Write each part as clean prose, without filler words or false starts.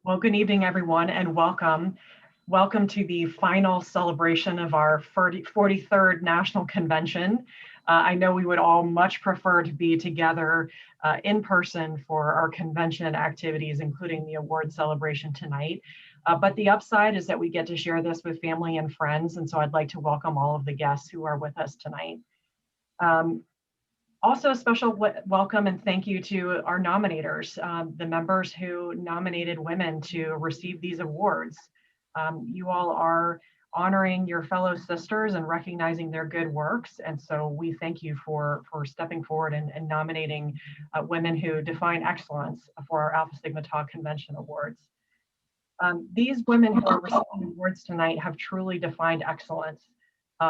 Well, good evening, everyone, and welcome. Welcome to the final celebration of our 43rd National Convention. I know we would all much prefer to be together in person for our convention activities, including the award celebration tonight. But the upside is that we get to share this with family and friends, and so I'd like to welcome all of the guests who are with us tonight. Also, a special welcome and thank you to our nominators, the members who nominated women to receive these awards. You all are honoring your fellow sisters and recognizing their good works. And so we thank you for stepping forward and nominating women who define excellence for our Alpha Sigma Tau Convention Awards. These women who are receiving awards tonight have truly defined excellence.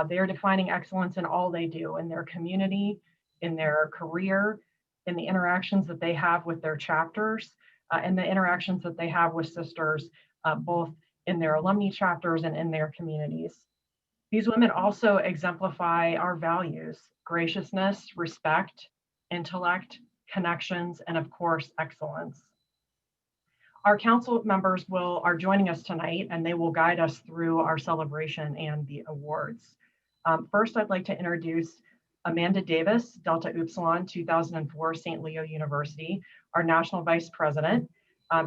They are defining excellence in all they do, in their community, in their career, in the interactions that they have with their chapters, and the interactions that they have with sisters, both in their alumni chapters and in their communities. These women also exemplify our values: graciousness, respect, intellect, connections, and of course, excellence. Our council members are joining us tonight, and they will guide us through our celebration and the awards. First, I'd like to introduce Amanda Davis, Delta Upsilon 2004 St. Leo University, our National Vice President,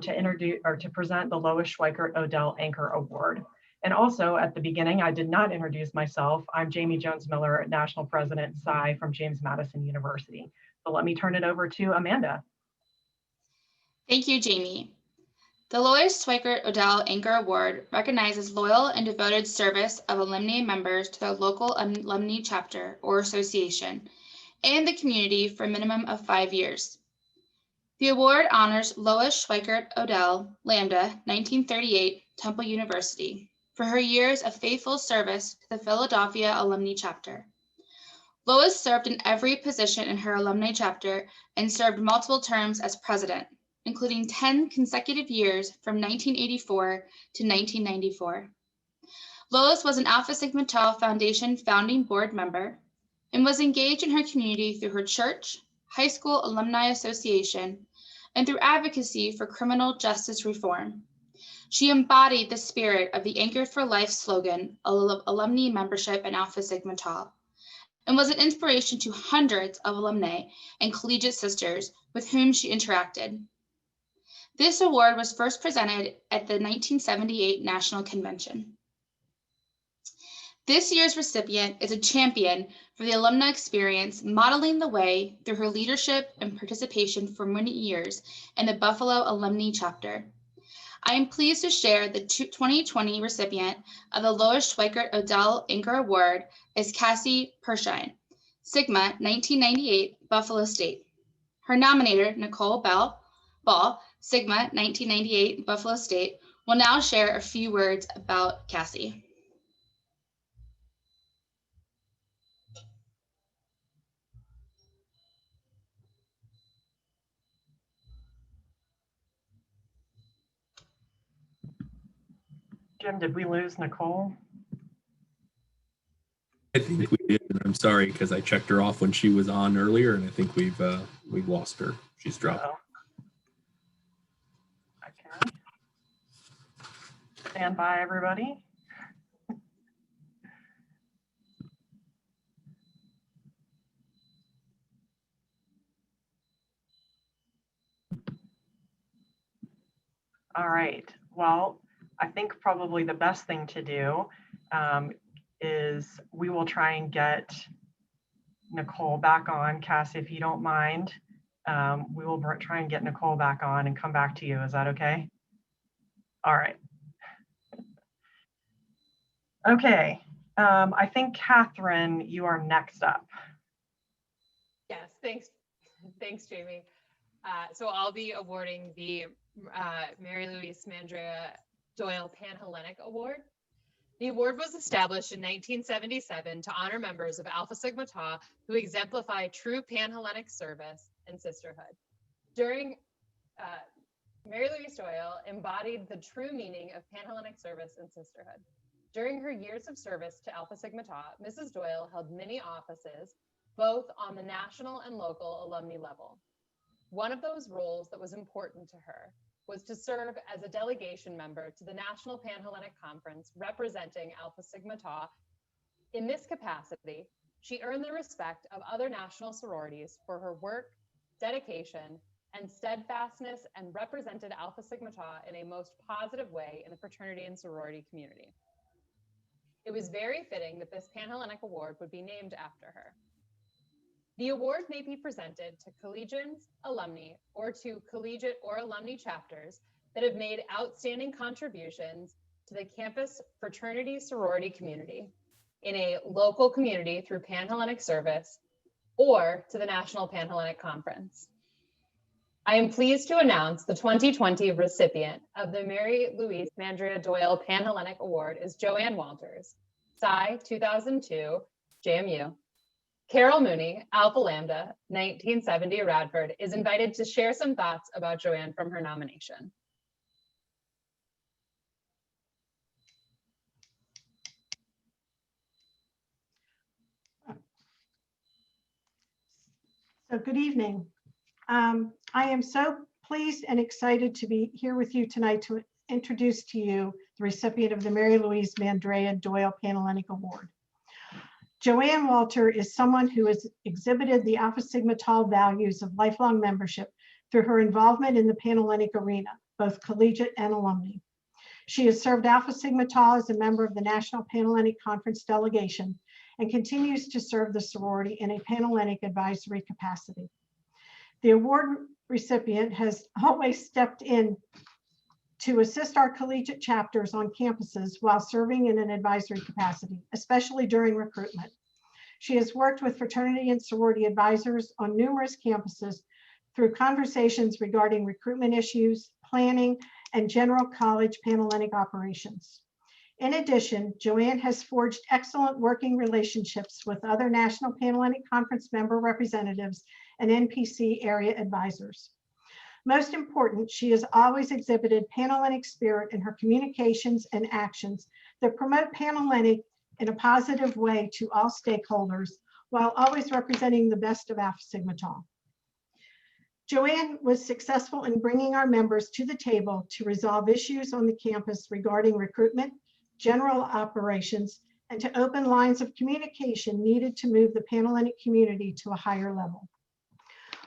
to present the Lois Schweikart Odell Anchor Award. And also at the beginning, I did not introduce myself. I'm Jamie Jones Miller, National President SIUE from James Madison University. So let me turn it over to Amanda. Thank you, Jamie. The Lois Schweikart Odell Anchor Award recognizes loyal and devoted service of alumni members to their local alumni chapter or association and the community for a minimum of 5 years. The award honors Lois Schweikart Odell, Lambda, 1938, Temple University, for her years of faithful service to the Philadelphia alumni chapter. Lois served in every position in her alumni chapter and served multiple terms as president, including 10 consecutive years from 1984 to 1994. Lois was an Alpha Sigma Tau Foundation founding board member and was engaged in her community through her church, high school alumni association, and through advocacy for criminal justice reform. She embodied the spirit of the Anchored for Life slogan of alumni membership in Alpha Sigma Tau, and was an inspiration to hundreds of alumni and collegiate sisters with whom she interacted. This award was first presented at the 1978 National Convention. This year's recipient is a champion for the alumni experience, modeling the way through her leadership and participation for many years in the Buffalo Alumni Chapter. I am pleased to share the 2020 recipient of the Lois Schweikart Odell Anchor Award is Cassie Pershyn, Sigma 1998, Buffalo State. Her nominator, Nicole Ball, Sigma 1998, Buffalo State, will now share a few words about Cassie. Jim, did we lose Nicole? I think we did, and I'm sorry because I checked her off when she was on earlier, and I think we've lost her. She's dropped. Okay. Stand by, everybody. All right. Well, I think probably the best thing to do is we will try and get Nicole back on. Cassie, if you don't mind, we will try and get Nicole back on and come back to you. Is that okay? All right. Okay. I think Catherine, you are next up. Yes, thanks, Jamie. So I'll be awarding the Mary Louise Mandrea Doyle Panhellenic Award. The award was established in 1977 to honor members of Alpha Sigma Tau who exemplify true Panhellenic service and sisterhood. Mary Louise Doyle embodied the true meaning of Panhellenic service and sisterhood. During her years of service to Alpha Sigma Tau, Mrs. Doyle held many offices, both on the national and local alumni level. One of those roles that was important to her was to serve as a delegation member to the National Panhellenic Conference representing Alpha Sigma Tau. In this capacity, she earned the respect of other national sororities for her work, dedication, and steadfastness, and represented Alpha Sigma Tau in a most positive way in the fraternity and sorority community. It was very fitting that this Panhellenic Award would be named after her. The award may be presented to collegians, alumni, or to collegiate or alumni chapters that have made outstanding contributions to the campus fraternity sorority community in a local community through Panhellenic service, or to the National Panhellenic Conference. I am pleased to announce the 2020 recipient of the Mary Louise Mandrea Doyle Panhellenic Award is Joanne Walters, Psi 2002, JMU. Carol Mooney, Alpha Lambda, 1970 Radford, is invited to share some thoughts about Joanne from her nomination. So good evening. I am so pleased and excited to be here with you tonight to introduce to you the recipient of the Mary Louise Mandrea Doyle Panhellenic Award. Joanne Walter is someone who has exhibited the Alpha Sigma Tau values of lifelong membership through her involvement in the Panhellenic arena, both collegiate and alumni. She has served Alpha Sigma Tau as a member of the National Panhellenic Conference delegation and continues to serve the sorority in a Panhellenic advisory capacity. The award recipient has always stepped in to assist our collegiate chapters on campuses while serving in an advisory capacity, especially during recruitment. She has worked with fraternity and sorority advisors on numerous campuses through conversations regarding recruitment issues, planning, and general college Panhellenic operations. In addition, Joanne has forged excellent working relationships with other National Panhellenic Conference member representatives and NPC area advisors. Most important, she has always exhibited Panhellenic spirit in her communications and actions that promote Panhellenic in a positive way to all stakeholders, while always representing the best of Alpha Sigma Tau. Joanne was successful in bringing our members to the table to resolve issues on the campus regarding recruitment, general operations, and to open lines of communication needed to move the Panhellenic community to a higher level.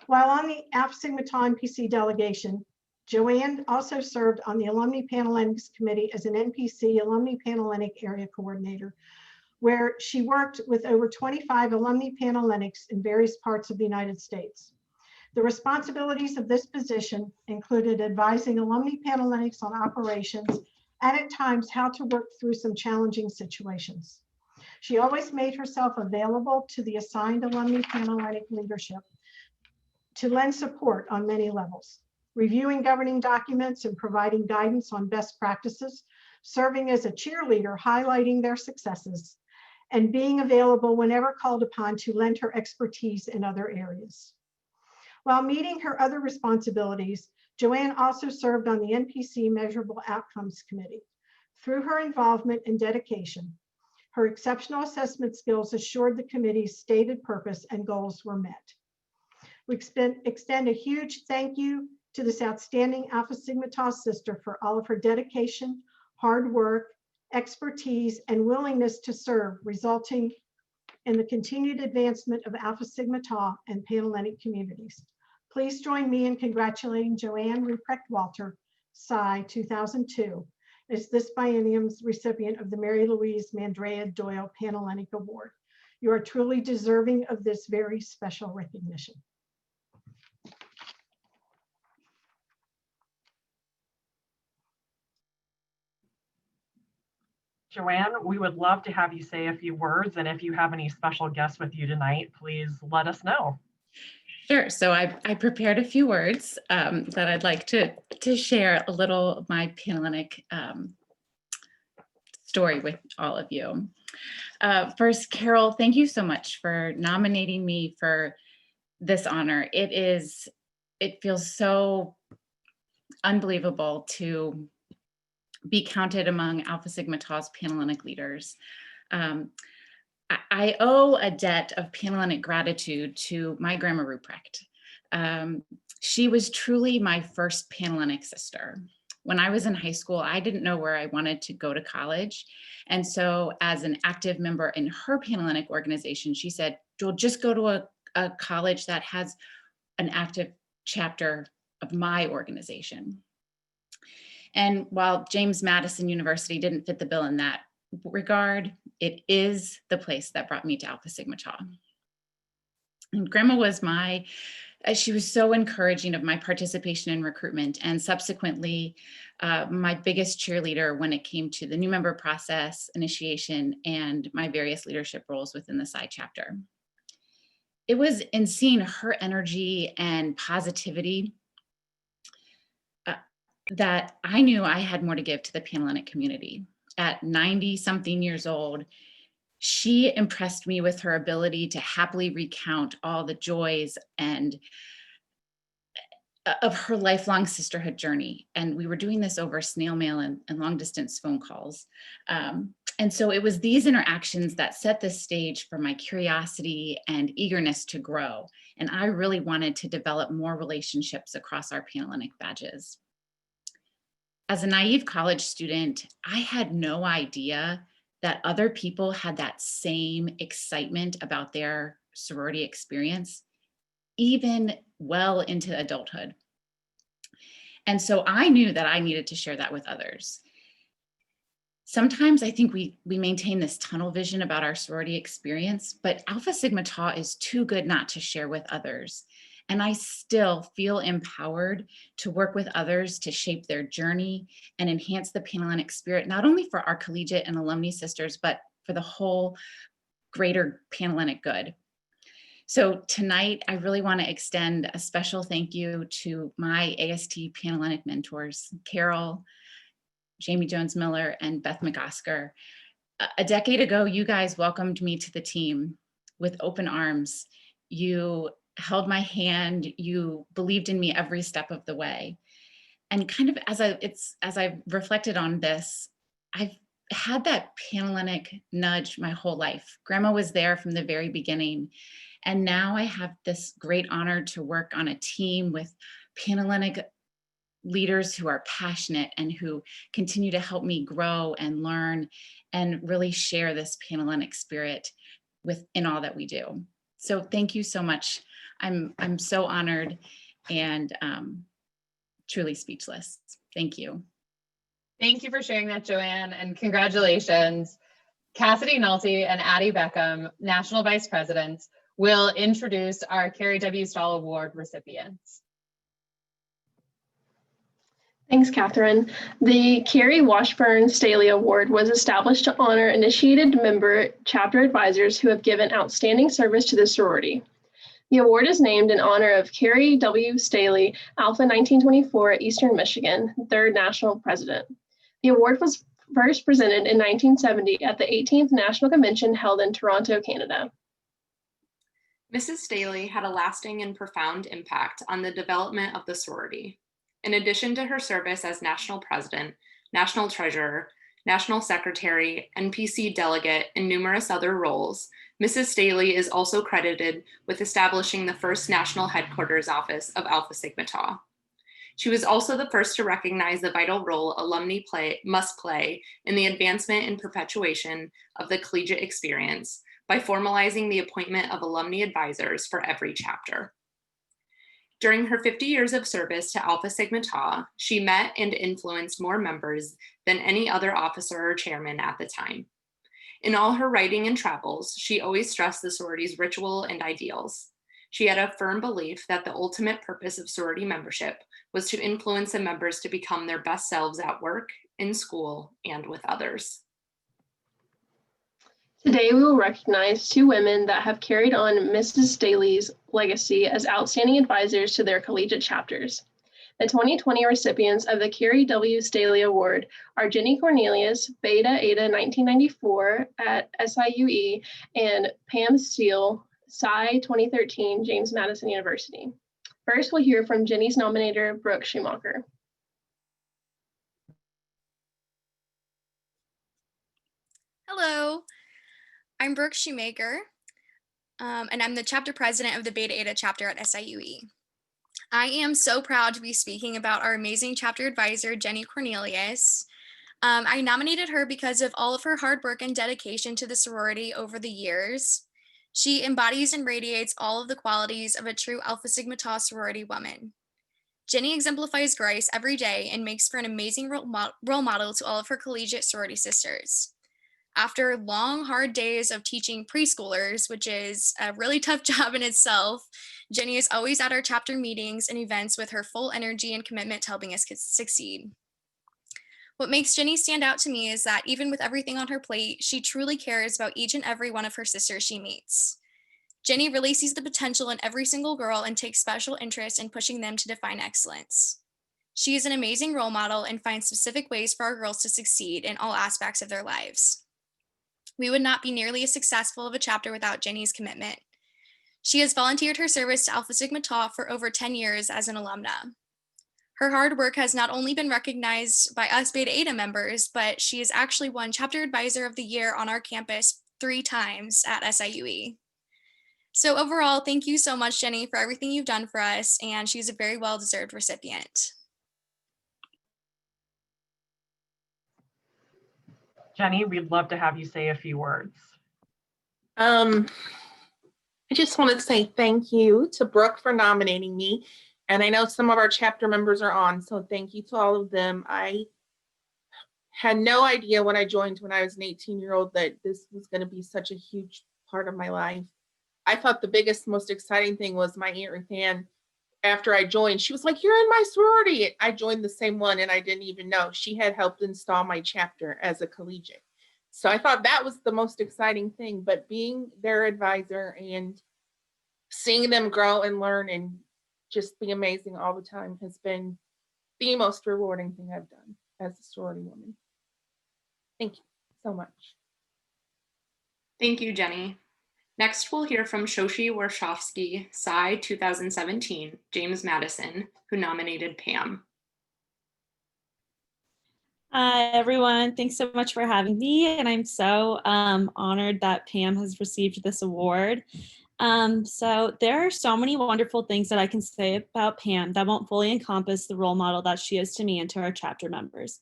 While on the Alpha Sigma Tau NPC delegation, Joanne also served on the Alumni Panhellenics Committee as an NPC Alumni Panhellenic Area Coordinator, where she worked with over 25 Alumni Panhellenics in various parts of the United States. The responsibilities of this position included advising Alumni Panhellenics on operations and at times how to work through some challenging situations. She always made herself available to the assigned Alumni Panhellenic leadership to lend support on many levels, reviewing governing documents and providing guidance on best practices, serving as a cheerleader, highlighting their successes, and being available whenever called upon to lend her expertise in other areas. While meeting her other responsibilities, Joanne also served on the NPC Measurable Outcomes Committee. Through her involvement and dedication, her exceptional assessment skills assured the committee's stated purpose and goals were met. We extend a huge thank you to this outstanding Alpha Sigma Tau sister for all of her dedication, hard work, expertise, and willingness to serve, resulting in the continued advancement of Alpha Sigma Tau and Panhellenic communities. Please join me in congratulating Joanne Rupprecht Walter, Psi 2002, as this biennium's recipient of the Mary Louise Mandrea Doyle Panhellenic Award. You are truly deserving of this very special recognition. Joanne, we would love to have you say a few words, and if you have any special guests with you tonight, please let us know. Sure. So I prepared a few words that I'd like to share a little of my Panhellenic story with all of you. First, Carol, thank you so much for nominating me for this honor. It feels so unbelievable to be counted among Alpha Sigma Tau's Panhellenic leaders. I owe a debt of Panhellenic gratitude to my grandma Rupprecht. She was truly my first Panhellenic sister. When I was in high school, I didn't know where I wanted to go to college. And so as an active member in her Panhellenic organization, she said, "Well, just go to a college that has an active chapter of my organization." And while James Madison University didn't fit the bill in that regard, it is the place that brought me to Alpha Sigma Tau. And Grandma was she was so encouraging of my participation in recruitment, and subsequently my biggest cheerleader when it came to the new member process, initiation, and my various leadership roles within the Psi chapter. It was in seeing her energy and positivity that I knew I had more to give to the Panhellenic community. At 90-something years old, she impressed me with her ability to happily recount all the joys and of her lifelong sisterhood journey. And we were doing this over snail mail and long distance phone calls. And so it was these interactions that set the stage for my curiosity and eagerness to grow. And I really wanted to develop more relationships across our Panhellenic badges. As a naive college student, I had no idea that other people had that same excitement about their sorority experience, even well into adulthood. And so I knew that I needed to share that with others. Sometimes I think we maintain this tunnel vision about our sorority experience, but Alpha Sigma Tau is too good not to share with others. And I still feel empowered to work with others to shape their journey and enhance the Panhellenic spirit, not only for our collegiate and alumni sisters, but for the whole greater Panhellenic good. So tonight, I really want to extend a special thank you to my AST Panhellenic mentors, Carol, Jamie Jones-Miller, and Beth McOsker. A decade ago, you guys welcomed me to the team with open arms. You held my hand, you believed in me every step of the way. And kind of as I've reflected on this, I've had that Panhellenic nudge my whole life. Grandma was there from the very beginning. And now I have this great honor to work on a team with Panhellenic leaders who are passionate and who continue to help me grow and learn and really share this Panhellenic spirit in all that we do. So thank you so much. I'm so honored and truly speechless. Thank you. Thank you for sharing that, Joanne, and congratulations. Cassidy Nolte and Addie Beckham, National Vice Presidents, will introduce our Carrie W. Staehle Award recipients. Thanks, Catherine. The Carrie Washburn Staehle Award was established to honor initiated member chapter advisors who have given outstanding service to the sorority. The award is named in honor of Carrie W. Staehle, Alpha 1924 at Eastern Michigan, third national president. The award was first presented in 1970 at the 18th National Convention held in Toronto, Canada. Mrs. Staehle had a lasting and profound impact on the development of the sorority. In addition to her service as national president, national treasurer, national secretary, NPC delegate, and numerous other roles, Mrs. Staehle is also credited with establishing the first national headquarters office of Alpha Sigma Tau. She was also the first to recognize the vital role alumni must play in the advancement and perpetuation of the collegiate experience by formalizing the appointment of alumni advisors for every chapter. During her 50 years of service to Alpha Sigma Tau, she met and influenced more members than any other officer or chairman at the time. In all her writing and travels, she always stressed the sorority's ritual and ideals. She had a firm belief that the ultimate purpose of sorority membership was to influence the members to become their best selves at work, in school, and with others. Today, we will recognize two women that have carried on Mrs. Staehle's legacy as outstanding advisors to their collegiate chapters. The 2020 recipients of the Carrie W. Staehle Award are Jenni Cornelius, Beta Eta 1994 at SIUE, and Pam Steele, Psi 2013, James Madison University. First, we'll hear from Jenni's nominator, Brooke Schumacher. Hello, I'm Brooke Shoemaker, and I'm the chapter president of the Beta Eta chapter at SIUE. I am so proud to be speaking about our amazing chapter advisor, Jenni Cornelius. I nominated her because of all of her hard work and dedication to the sorority over the years. She embodies and radiates all of the qualities of a true Alpha Sigma Tau sorority woman. Jenni exemplifies grace every day and makes for an amazing role model to all of her collegiate sorority sisters. After long, hard days of teaching preschoolers, which is a really tough job in itself, Jenni is always at our chapter meetings and events with her full energy and commitment to helping us succeed. What makes Jenni stand out to me is that even with everything on her plate, she truly cares about each and every one of her sisters she meets. Jenni really sees the potential in every single girl and takes special interest in pushing them to define excellence. She is an amazing role model and finds specific ways for our girls to succeed in all aspects of their lives. We would not be nearly as successful of a chapter without Jenni's commitment. She has volunteered her service to Alpha Sigma Tau for over 10 years as an alumna. Her hard work has not only been recognized by us Beta Eta members, but she has actually won Chapter Advisor of the Year on our campus 3 times at SIUE. So overall, thank you so much, Jenni, for everything you've done for us, and she's a very well-deserved recipient. Jenni, we'd love to have you say a few words. I just wanted to say thank you to Brooke for nominating me. And I know some of our chapter members are on, so thank you to all of them. I had no idea when I joined when I was an 18-year-old that this was going to be such a huge part of my life. I thought the biggest, most exciting thing was my Aunt Ruth Ann. After I joined, she was like, "You're in my sorority." I joined the same one and I didn't even know. She had helped install my chapter as a collegiate. So I thought that was the most exciting thing, but being their advisor and seeing them grow and learn and just be amazing all the time has been the most rewarding thing I've done as a sorority woman. Thank you so much. Thank you, Jenni. Next, we'll hear from Shoshi Warshofsky, Psi 2017, James Madison, who nominated Pam. Hi, everyone. Thanks so much for having me. And I'm so honored that Pam has received this award. So there are so many wonderful things that I can say about Pam that won't fully encompass the role model that she is to me and to our chapter members.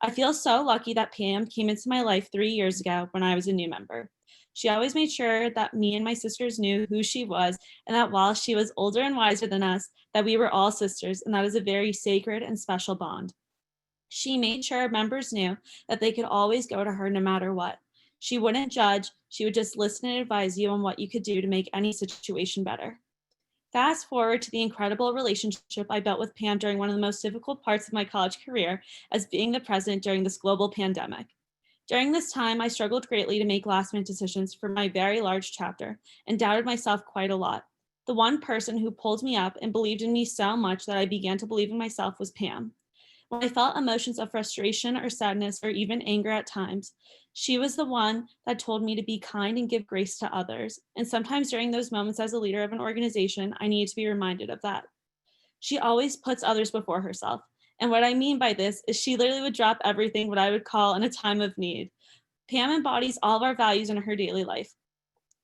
I feel so lucky that Pam came into my life 3 years ago when I was a new member. She always made sure that me and my sisters knew who she was, and that while she was older and wiser than us, that we were all sisters, and that is a very sacred and special bond. She made sure members knew that they could always go to her no matter what. She wouldn't judge, she would just listen and advise you on what you could do to make any situation better. Fast forward to the incredible relationship I built with Pam during one of the most difficult parts of my college career as being the president during this global pandemic. During this time, I struggled greatly to make last-minute decisions for my very large chapter and doubted myself quite a lot. The one person who pulled me up and believed in me so much that I began to believe in myself was Pam. When I felt emotions of frustration or sadness or even anger at times, she was the one that told me to be kind and give grace to others. And sometimes during those moments as a leader of an organization, I needed to be reminded of that. She always puts others before herself. And what I mean by this is she literally would drop everything what I would call in a time of need. Pam embodies all of our values in her daily life.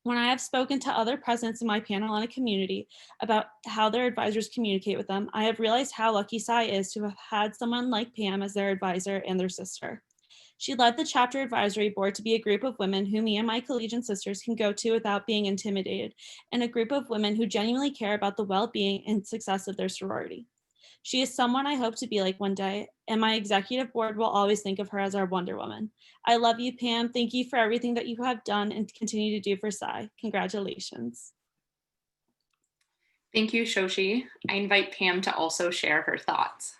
When I have spoken to other presidents in my Panhellenic community about how their advisors communicate with them, I have realized how lucky Psi is to have had someone like Pam as their advisor and their sister. She led the chapter advisory board to be a group of women who me and my collegiate sisters can go to without being intimidated, and a group of women who genuinely care about the well-being and success of their sorority. She is someone I hope to be like one day, and my executive board will always think of her as our Wonder Woman. I love you, Pam. Thank you for everything that you have done and continue to do for Psi. Congratulations. Thank you, Shoshi. I invite Pam to also share her thoughts.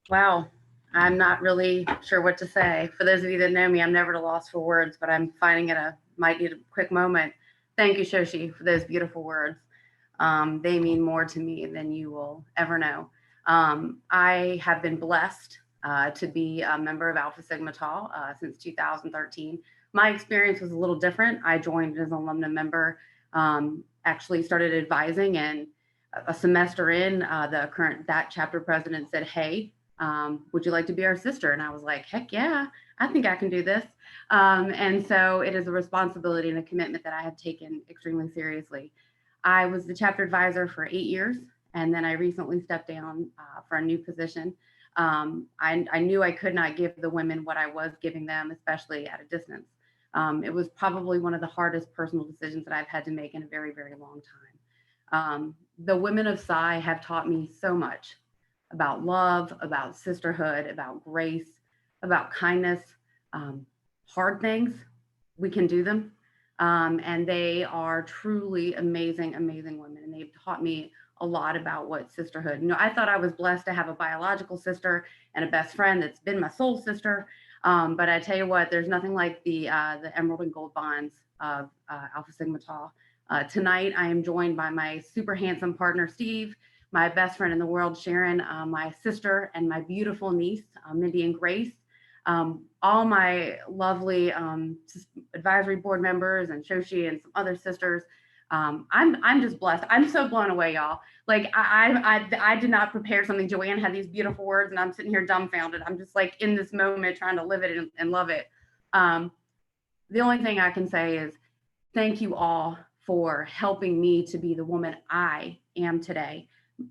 Wow, I'm not really sure what to say. For those of you that know me, I'm never at a loss for words, but I'm finding it might need a quick moment. Thank you, Shoshi, for those beautiful words. They mean more to me than you will ever know. I have been blessed to be a member of Alpha Sigma Tau since 2013. My experience was a little different. I joined as an alumna member, actually started advising, and a semester in, that chapter president said, "Hey, would you like to be our sister?" And I was like, "Heck yeah, I think I can do this." And so it is a responsibility and a commitment that I have taken extremely seriously. I was the chapter advisor for 8 years, And then I recently stepped down for a new position. I knew I could not give the women what I was giving them, especially at a distance. It was probably one of the hardest personal decisions that I've had to make in a very, very long time. The women of SI have taught me so much about love, about sisterhood, about grace, about kindness, hard things, we can do them. And they are truly amazing, amazing women. And they've taught me a lot about what sisterhood. You know, I thought I was blessed to have a biological sister and a best friend that's been my soul sister. But I tell you what, there's nothing like the emerald and gold bonds of Alpha Sigma Tau. Tonight, I am joined by my super handsome partner, Steve, my best friend in the world, Sharon, my sister, and my beautiful niece, Mindy and Grace. All my lovely advisory board members and Shoshi and some other sisters. I'm just blessed. I'm so blown away, y'all. Like I did not prepare something. Joanne had these beautiful words and I'm sitting here dumbfounded. I'm just like in this moment trying to live it and love it. The only thing I can say is thank you all for helping me to be the woman I am today.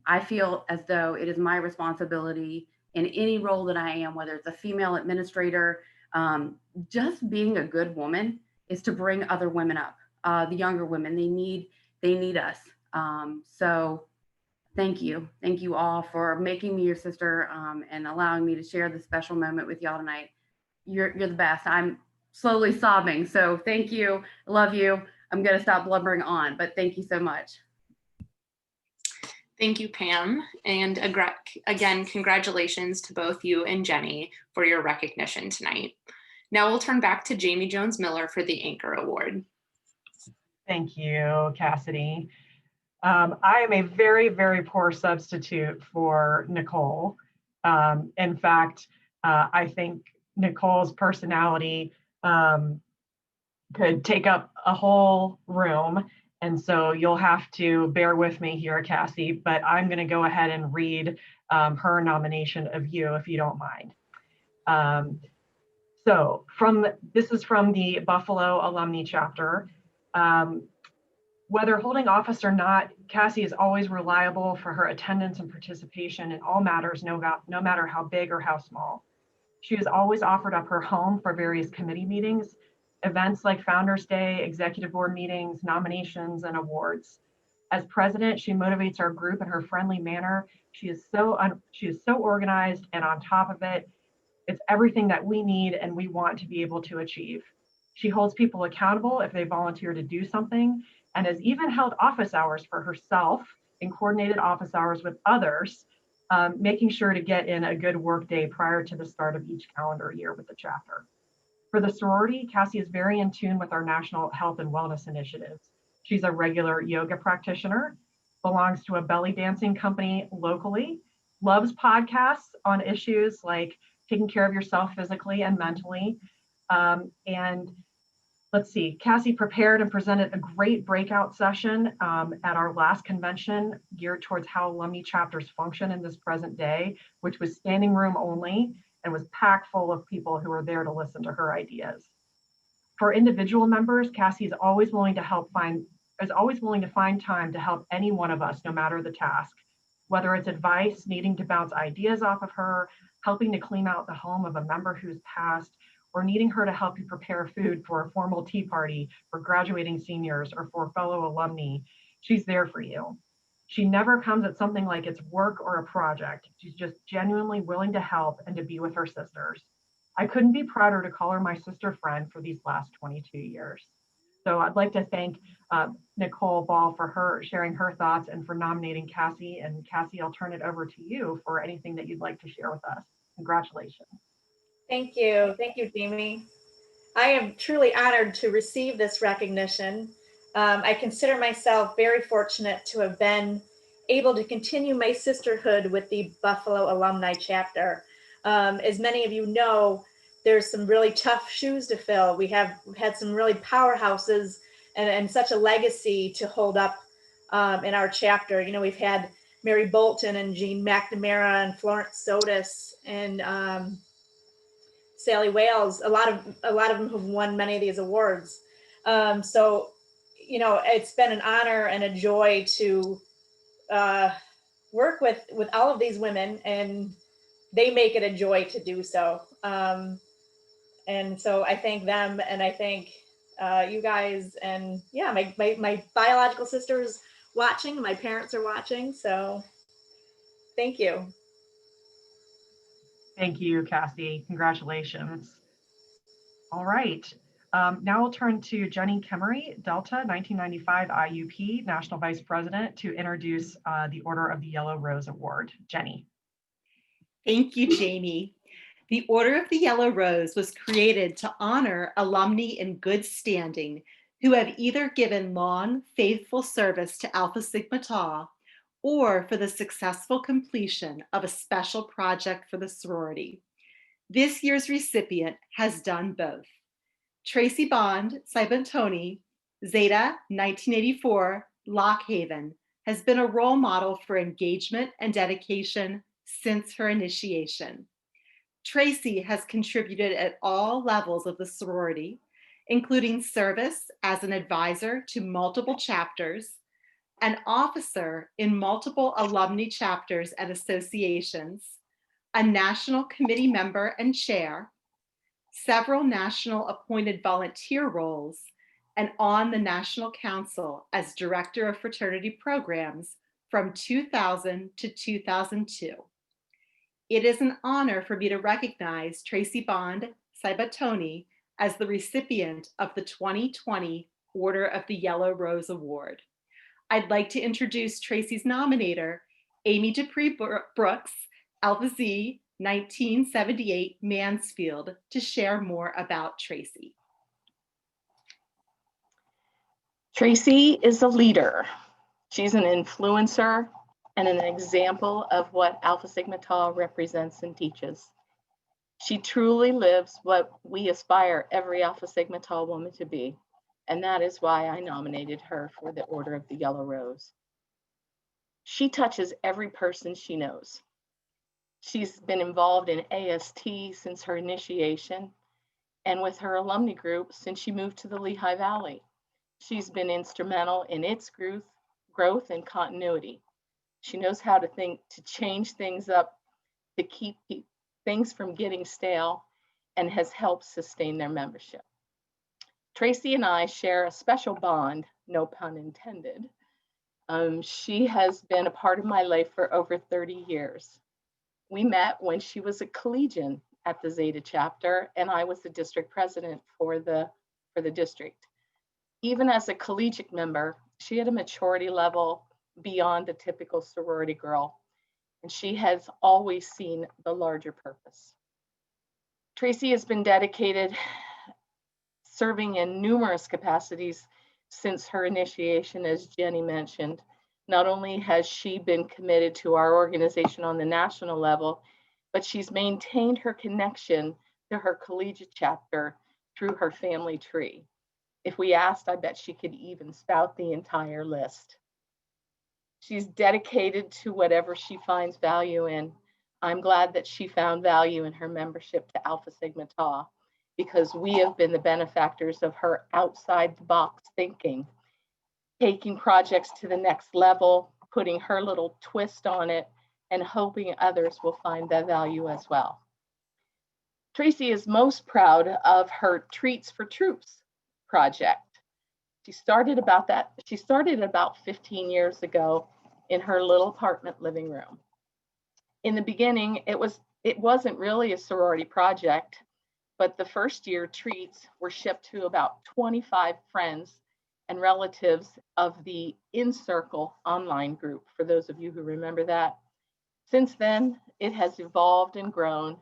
I feel as though it is my responsibility in any role that I am, whether it's a female administrator, just being a good woman is to bring other women up, the younger women. They need us. So thank you all for making me your sister and allowing me to share this special moment with y'all tonight. You're the best. I'm slowly sobbing, so thank you. I love you. I'm gonna stop blubbering on, but thank you so much. Thank you, Pam. And again, congratulations to both you and Jenni for your recognition tonight. Now we'll turn back to Jamie Jones-Miller for the Anchor Award. Thank you, Cassidy. I am a very, very poor substitute for Nicole. In fact, I think Nicole's personality could take up a whole room. And so you'll have to bear with me here, Cassie, but I'm going to go ahead and read her nomination of you, if you don't mind. So this is from the Buffalo Alumni Chapter. Whether holding office or not, Cassie is always reliable for her attendance and participation in all matters, no matter how big or how small. She has always offered up her home for various committee meetings, events like Founders Day, executive board meetings, nominations, and awards. As president, she motivates our group in her friendly manner. She is so organized and on top of it. It's everything that we need and we want to be able to achieve. She holds people accountable if they volunteer to do something and has even held office hours for herself and coordinated office hours with others, making sure to get in a good work day prior to the start of each calendar year with the chapter. For the sorority, Cassie is very in tune with our national health and wellness initiatives. She's a regular yoga practitioner, belongs to a belly dancing company locally, loves podcasts on issues like taking care of yourself physically and mentally. And let's see, Cassie prepared and presented a great breakout session at our last convention geared towards how alumni chapters function in this present day, which was standing room only and was packed full of people who were there to listen to her ideas. For individual members, Cassie is always willing to find time to help any one of us, no matter the task, whether it's advice, needing to bounce ideas off of her, helping to clean out the home of a member who's passed, or needing her to help you prepare food for a formal tea party for graduating seniors or for fellow alumni. She's there for you. She never comes at something like it's work or a project. She's just genuinely willing to help and to be with her sisters. I couldn't be prouder to call her my sister friend for these last 22 years. So I'd like to thank Nicole Ball for her sharing her thoughts and for nominating Cassie. And Cassie, I'll turn it over to you for anything that you'd like to share with us. Congratulations. Thank you. Thank you, Jamie. I am truly honored to receive this recognition. I consider myself very fortunate to have been able to continue my sisterhood with the Buffalo Alumni Chapter. As many of you know, there's some really tough shoes to fill. We have had some really powerhouses and such a legacy to hold up in our chapter. You know, we've had Mary Bolton and Jean McNamara and Florence Sotis and Sally Wales. A lot of them have won many of these awards. So, you know, it's been an honor and a joy to work with all of these women, and they make it a joy to do so. And so I thank them, and I thank you guys, and yeah, my biological sister's watching, my parents are watching, so thank you. Thank you, Cassie. Congratulations. All right. Now we'll turn to Jenni Kemery, Delta 1995 IUP National Vice President, to introduce the Order of the Yellow Rose Award. Jenni. Thank you, Jamie. The Order of the Yellow Rose was created to honor alumni in good standing who have either given long, faithful service to Alpha Sigma Tau or for the successful completion of a special project for the sorority. This year's recipient has done both. Tracy Bond, Ciabattoni, Zeta, 1984, Lock Haven, has been a role model for engagement and dedication since her initiation. Tracy has contributed at all levels of the sorority, including service as an advisor to multiple chapters, an officer in multiple alumni chapters and associations, a national committee member and chair, several national appointed volunteer roles, and on the National Council as Director of Fraternity Programs from 2000 to 2002. It is an honor for me to recognize Tracy Bond Ciabattoni as the recipient of the 2020 Order of the Yellow Rose Award. I'd like to introduce Tracy's nominator, Amy Dupree Brooks, Alpha Z, 1978 Mansfield, to share more about Tracy. Tracy is a leader. She's an influencer and an example of what Alpha Sigma Tau represents and teaches. She truly lives what we aspire every Alpha Sigma Tau woman to be, and that is why I nominated her for the Order of the Yellow Rose. She touches every person she knows. She's been involved in AST since her initiation and with her alumni group since she moved to the Lehigh Valley. She's been instrumental in its growth and continuity. She knows how to change things up to keep things from getting stale and has helped sustain their membership. Tracy and I share a special bond, no pun intended. She has been a part of my life for over 30 years. We met when she was a collegian at the Zeta chapter, and I was the district president for the district. Even as a collegiate member, she had a maturity level beyond the typical sorority girl, and she has always seen the larger purpose. Tracy has been dedicated, serving in numerous capacities since her initiation, as Jenni mentioned. Not only has she been committed to our organization on the national level, but she's maintained her connection to her collegiate chapter through her family tree. If we asked, I bet she could even spout the entire list. She's dedicated to whatever she finds value in. I'm glad that she found value in her membership to Alpha Sigma Tau, because we have been the benefactors of her outside the box thinking, taking projects to the next level, putting her little twist on it, and hoping others will find that value as well. Tracy is most proud of her Treats for Troops project. She started about 15 years ago in her little apartment living room. In the beginning, it wasn't really a sorority project, but the first year treats were shipped to about 25 friends and relatives of the In Circle online group, for those of you who remember that. Since then, it has evolved and grown.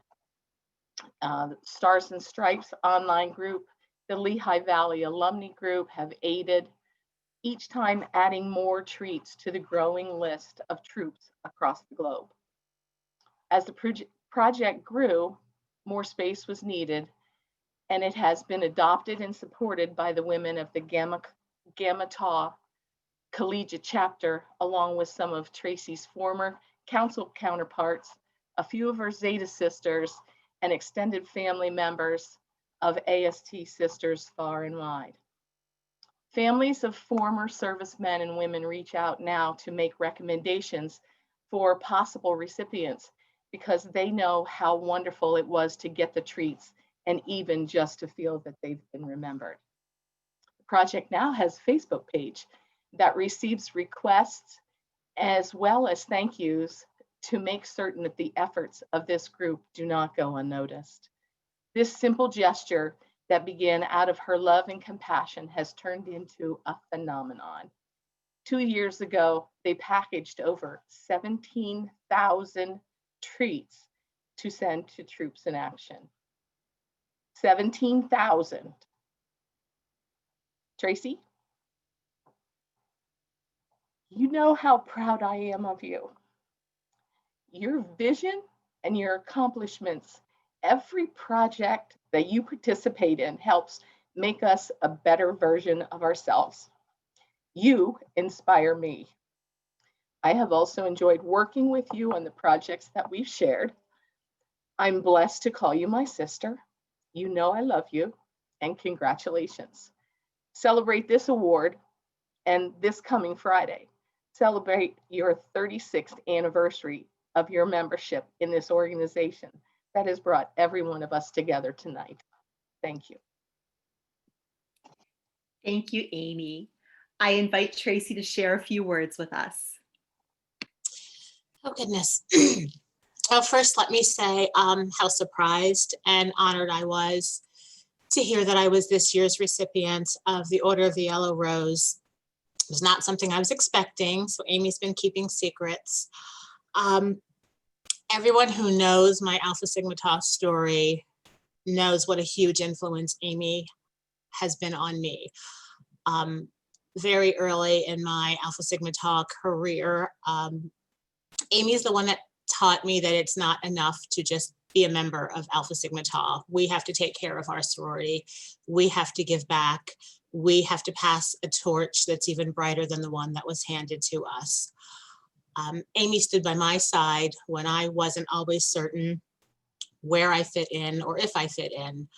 Stars and Stripes online group, the Lehigh Valley alumni group have aided, each time adding more treats to the growing list of troops across the globe. As the project grew, more space was needed, and it has been adopted and supported by the women of the Gamma Tau collegiate chapter, along with some of Tracy's former council counterparts, a few of her Zeta sisters, and extended family members of AST sisters far and wide. Families of former servicemen and women reach out now to make recommendations for possible recipients because they know how wonderful it was to get the treats and even just to feel that they've been remembered. The project now has a Facebook page that receives requests as well as thank yous to make certain that the efforts of this group do not go unnoticed. This simple gesture that began out of her love and compassion has turned into a phenomenon. 2 years ago, they packaged over 17,000 treats to send to troops in action. 17,000. Tracy, you know how proud I am of you. Your vision and your accomplishments, every project that you participate in helps make us a better version of ourselves. You inspire me. I have also enjoyed working with you on the projects that we've shared. I'm blessed to call you my sister. You know I love you, and congratulations. Celebrate this award, and this coming Friday, celebrate your 36th anniversary of your membership in this organization that has brought every one of us together tonight. Thank you. Thank you, Amy. I invite Tracy to share a few words with us. Oh, goodness. Well, first, let me say how surprised and honored I was to hear that I was this year's recipient of the Order of the Yellow Rose. It was not something I was expecting, so Amy's been keeping secrets. Everyone who knows my Alpha Sigma Tau story knows what a huge influence Amy has been on me. Very early in my Alpha Sigma Tau career, Amy's the one that taught me that it's not enough to just be a member of Alpha Sigma Tau. We have to take care of our sorority. We have to give back. We have to pass a torch that's even brighter than the one that was handed to us. Amy stood by my side when I wasn't always certain where I fit in or if I fit in,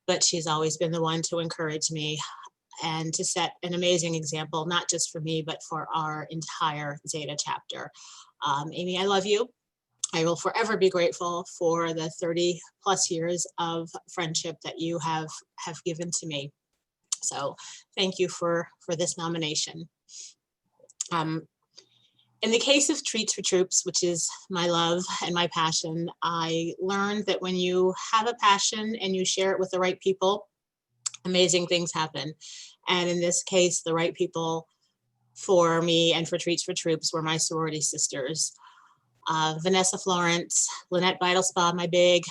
but she's always been the one to encourage me and to set an amazing example, not just for me, but for our entire Zeta chapter. Amy, I love you. I will forever be grateful for the 30 plus years of friendship that you have given to me. So thank you for this nomination. In the case of Treats for Troops, which is my love and my passion, I learned that when you have a passion and you share it with the right people, amazing things happen. And in this case, the right people for me and for Treats for Troops were my sorority sisters. Vanessa Florence, Lynette Beidelspa, my big,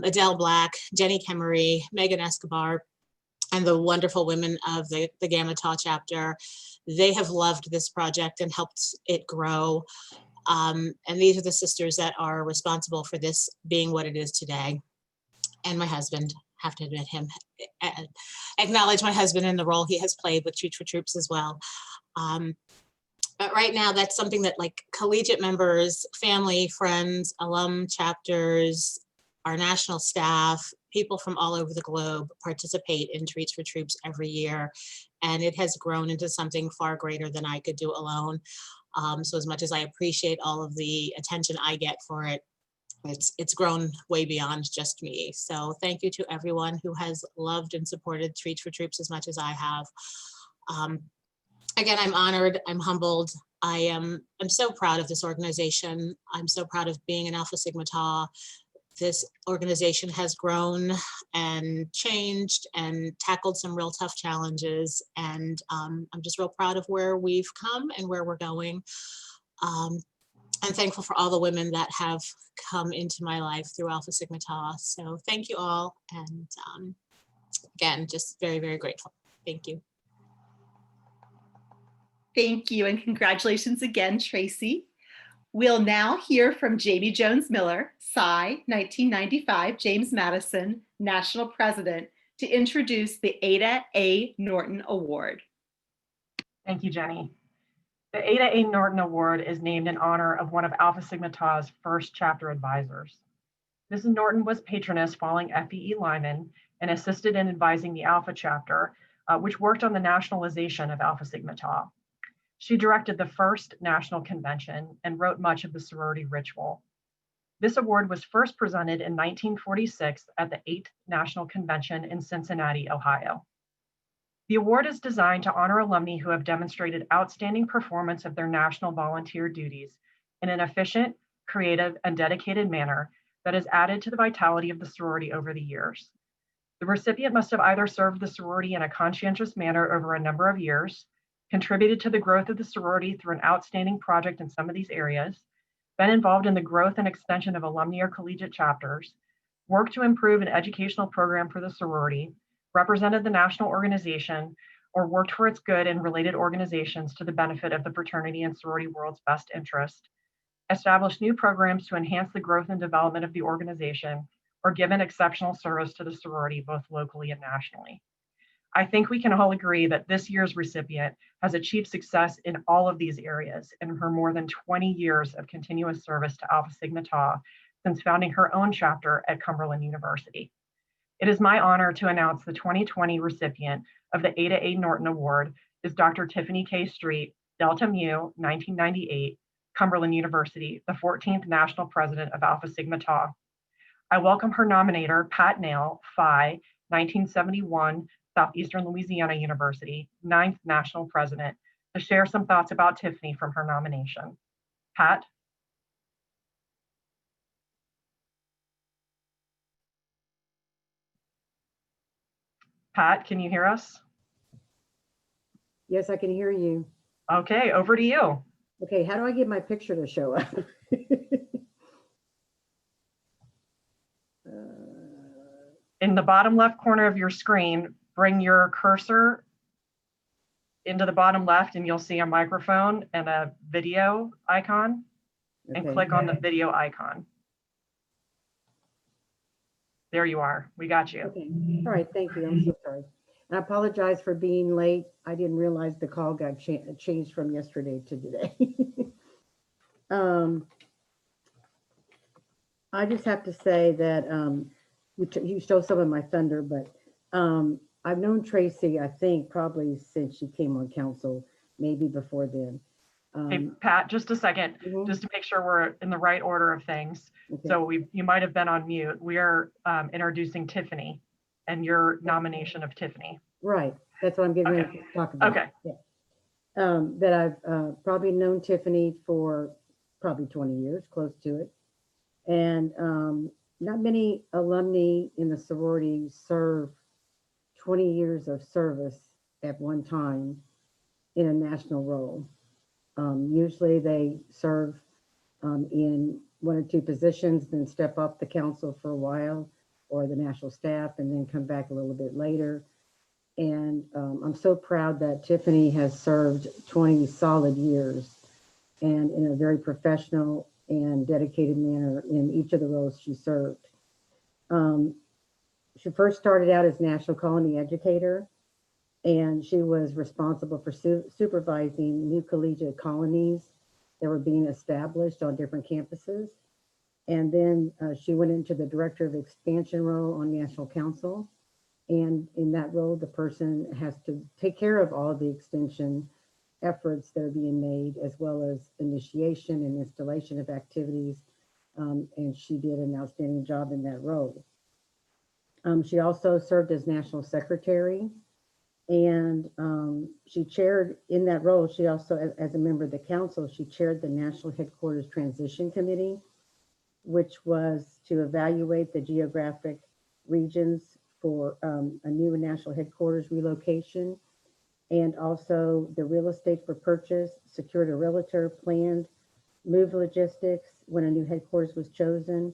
Adele Black, Jenni Kemery, Megan Escobar, and the wonderful women of the Gamma Tau chapter. They have loved this project and helped it grow. And these are the sisters that are responsible for this being what it is today. And my husband, have to admit him, acknowledge my husband in the role he has played with Treats for Troops as well. But right now, that's something that like collegiate members, family, friends, alum chapters, our national staff, people from all over the globe participate in Treats for Troops every year. And it has grown into something far greater than I could do alone. So as much as I appreciate all of the attention I get for it, it's grown way beyond just me. So thank you to everyone who has loved and supported Treats for Troops as much as I have. Again, I'm honored, I'm humbled. I'm so proud of this organization. I'm so proud of being an Alpha Sigma Tau. This organization has grown and changed and tackled some real tough challenges. And I'm just real proud of where we've come and where we're going. I'm thankful for all the women that have come into my life through Alpha Sigma Tau. So thank you all. And again, just very, very grateful. Thank you. Thank you, and congratulations again, Tracy. We'll now hear from Jamie Jones Miller, Psi 1995, James Madison, National President, to introduce the Ada A. Norton Award. Thank you, Jenni. The Ada A. Norton Award is named in honor of one of Alpha Sigma Tau's first chapter advisors. Mrs. Norton was patroness following FEE Lyman and assisted in advising the Alpha chapter, which worked on the nationalization of Alpha Sigma Tau. She directed the first national convention and wrote much of the sorority ritual. This award was first presented in 1946 at the 8th National Convention in Cincinnati, Ohio. The award is designed to honor alumni who have demonstrated outstanding performance of their national volunteer duties in an efficient, creative, and dedicated manner that has added to the vitality of the sorority over the years. The recipient must have either served the sorority in a conscientious manner over a number of years, contributed to the growth of the sorority through an outstanding project in some of these areas, been involved in the growth and extension of alumni or collegiate chapters, worked to improve an educational program for the sorority, represented the national organization, or worked for its good and related organizations to the benefit of the fraternity and sorority world's best interest, established new programs to enhance the growth and development of the organization, or given exceptional service to the sorority both locally and nationally. I think we can all agree that this year's recipient has achieved success in all of these areas in her more than 20 years of continuous service to Alpha Sigma Tau since founding her own chapter at Cumberland University. It is my honor to announce the 2020 recipient of the A to A Norton Award is Dr. Tiffany K. Street, Delta Mu, 1998, Cumberland University, the 14th National President of Alpha Sigma Tau. I welcome her nominator, Pat Nail, Phi, 1971, Southeastern Louisiana University, 9th National President, to share some thoughts about Tiffany from her nomination. Pat? Pat, can you hear us? Yes, I can hear you. Okay, over to you. Okay, how do I get my picture to show up? In the bottom left corner of your screen, bring your cursor into the bottom left and you'll see a microphone and a video icon, and Okay. click on the video icon. There you are. We got you. Okay. All right. Thank you. I'm so sorry. And I apologize for being late. I didn't realize the call got changed from yesterday to today. I just have to say that you stole some of my thunder, but I've known Tracy, I think, probably since she came on council, maybe before then. Hey, Pat, just a second, just to make sure we're in the right order of things. Okay. So you might have been on mute. We are introducing Tiffany and your nomination of Tiffany. Right. That's what I'm getting ready to talk about. Okay. Yeah. That I've probably known Tiffany for probably 20 years, close to it. And not many alumni in the sorority serve 20 years of service at one time in a national role. Usually they serve in one or two positions, then step up the council for a while, or the national staff, and then come back a little bit later. And I'm so proud that Tiffany has served 20 solid years, and in a very professional and dedicated manner in each of the roles she served. She first started out as National Colony Educator, and she was responsible for supervising new collegiate colonies that were being established on different campuses. And then she went into the Director of Expansion role on National Council. And in that role, the person has to take care of all of the extension efforts that are being made, as well as initiation and installation of activities. And she did an outstanding job in that role. She also served as National Secretary, and she chaired in that role. She also, as a member of the council, she chaired the National Headquarters Transition Committee, which was to evaluate the geographic regions for a new national headquarters relocation, and also the real estate for purchase, secured a realtor, planned move logistics when a new headquarters was chosen,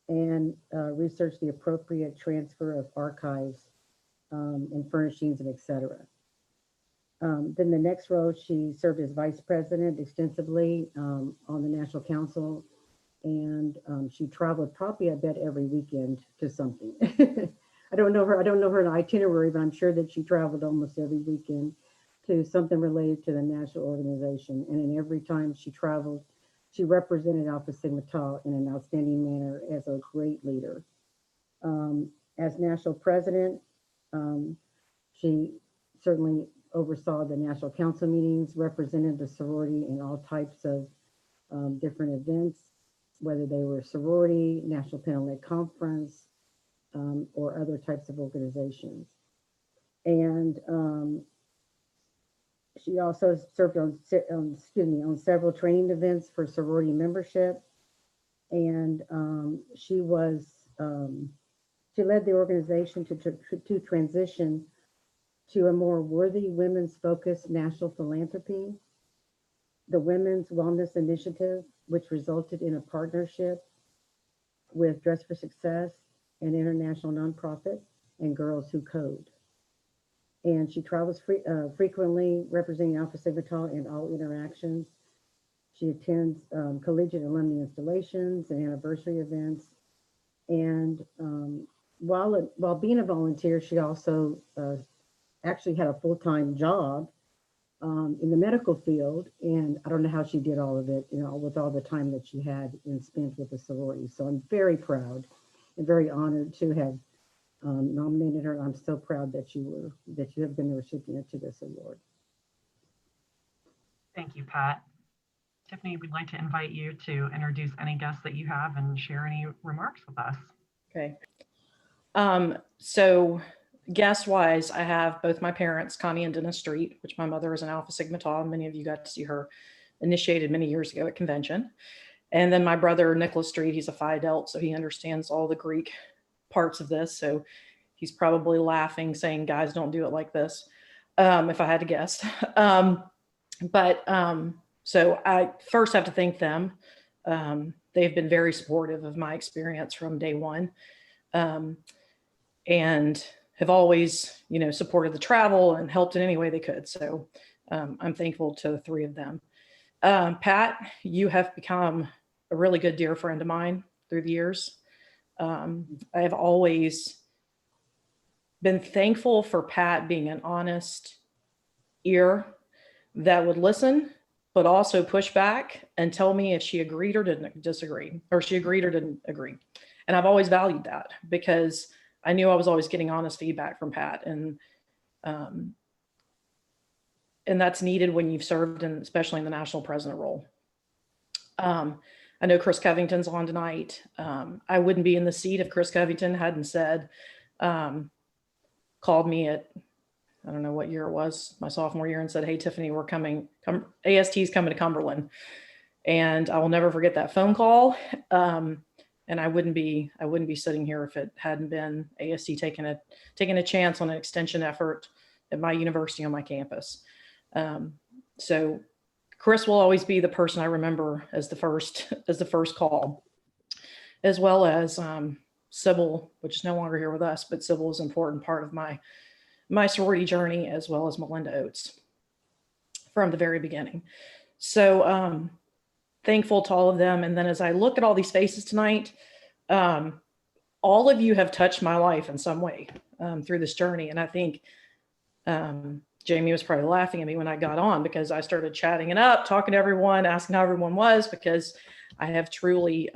and researched the appropriate transfer of archives and furnishings and et cetera. Then the next role, she served as vice president extensively on the National Council, and she traveled probably, I bet, every weekend to something. I don't know her itinerary, but I'm sure that she traveled almost every weekend to something related to the national organization. And in every time she traveled, she represented Alpha Sigma Tau in an outstanding manner as a great leader. As national president, she certainly oversaw the national council meetings, represented the sorority in all types of different events, whether they were sorority, National Panhellenic Conference, or other types of organizations. And she also served on several training events for sorority membership. And she led the organization to transition to a more worthy women's focused national philanthropy, the Women's Wellness Initiative, which resulted in a partnership with Dress for Success, an international nonprofit, and Girls Who Code. And she travels frequently, representing Alpha Sigma Tau in all interactions. She attends collegiate alumni installations and anniversary events. And while being a volunteer, she also actually had a full-time job in the medical field. And I don't know how she did all of it, with all the time that she had spent with the sorority. So I'm very proud and very honored to have nominated her. I'm so proud that you have been the recipient to this award. Thank you, Pat. Tiffany, we'd like to invite you to introduce any guests that you have and share any remarks with us. Okay. So guest-wise, I have both my parents, Connie and Dennis Street, which my mother is an Alpha Sigma Tau. Many of you got to see her initiated many years ago at convention. And then my brother, Nicholas Street, he's a Phi Delt, so he understands all the Greek parts of this. So he's probably laughing, saying, guys, don't do it like this, if I had to guess. So I first have to thank them. They've been very supportive of my experience from day one, and have always, supported the travel and helped in any way they could. So I'm thankful to the three of them. Pat, you have become a really good dear friend of mine through the years. I have always been thankful for Pat being an honest ear that would listen, but also push back and tell me if she agreed or didn't disagree, or she agreed or didn't agree. And I've always valued that because I knew I was always getting honest feedback from Pat. And that's needed when you've served, and especially in the national president role. I know Chris Covington's on tonight. I wouldn't be in the seat if Chris Covington hadn't said, called me at, I don't know what year it was, my sophomore year, and said, hey, Tiffany, we're coming, AST's coming to Cumberland. And I will never forget that phone call. And I wouldn't be sitting here if it hadn't been AST taking a chance on an extension effort at my university on my campus. So Chris will always be the person I remember as the first call, as well as Sybil, which is no longer here with us, but Sybil is an important part of my sorority journey, as well as Melinda Oates from the very beginning. So thankful to all of them. And then as I look at all these faces tonight, all of you have touched my life in some way through this journey. And I think Jamie was probably laughing at me when I got on, because I started chatting it up, talking to everyone, asking how everyone was, because I have truly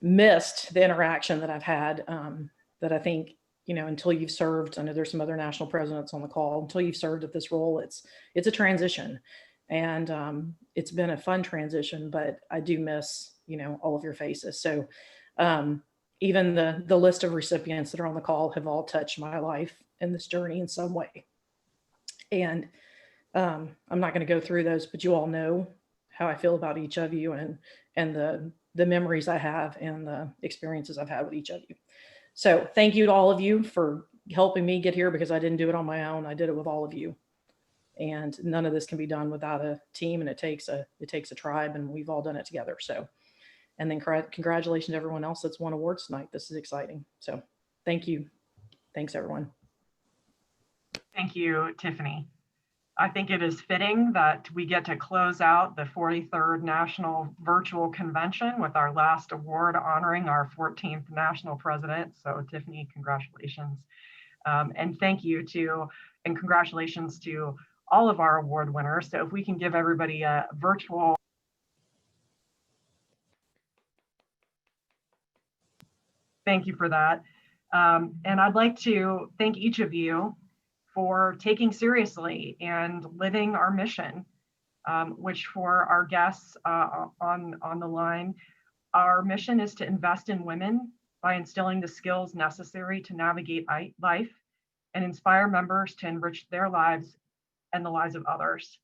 missed the interaction that I've had, that I think, until you've served, I know there's some other national presidents on the call, until you've served at this role, it's a transition. And it's been a fun transition, but I do miss, all of your faces. So even the list of recipients that are on the call have all touched my life in this journey in some way. And I'm not going to go through those, but you all know how I feel about each of you, and the memories I have and the experiences I've had with each of you. So thank you to all of you for helping me get here, because I didn't do it on my own. I did it with all of you. And none of this can be done without a team, and it takes a tribe, and we've all done it together. So, and then congratulations to everyone else that's won awards tonight. This is exciting. So thank you. Thanks, everyone. Thank you, Tiffany. I think it is fitting that we get to close out the 43rd National Virtual Convention with our last award honoring our 14th national president. So Tiffany, congratulations. And thank you and congratulations to all of our award winners. So if we can give everybody a virtual. Thank you for that. And I'd like to thank each of you for taking seriously and living our mission, which for our guests on the line, our mission is to invest in women by instilling the skills necessary to navigate life and inspire members to enrich their lives and the lives of others.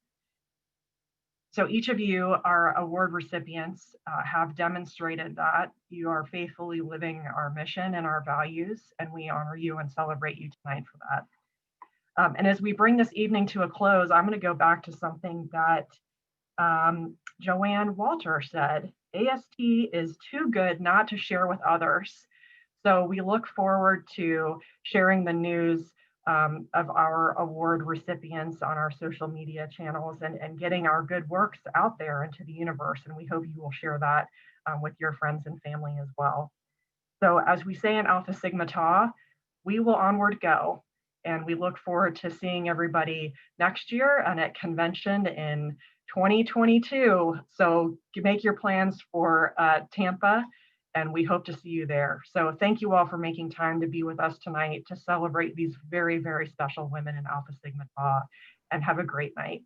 So each of you, our award recipients, have demonstrated that you are faithfully living our mission and our values, and we honor you and celebrate you tonight for that. And as we bring this evening to a close, I'm going to go back to something that Joanne Walter said. AST is too good not to share with others. So we look forward to sharing the news of our award recipients on our social media channels and getting our good works out there into the universe. And we hope you will share that with your friends and family as well. So as we say in Alpha Sigma Tau, we will onward go. And we look forward to seeing everybody next year and at convention in 2022. So make your plans for Tampa, and we hope to see you there. So thank you all for making time to be with us tonight to celebrate these very, very special women in Alpha Sigma Tau, and have a great night.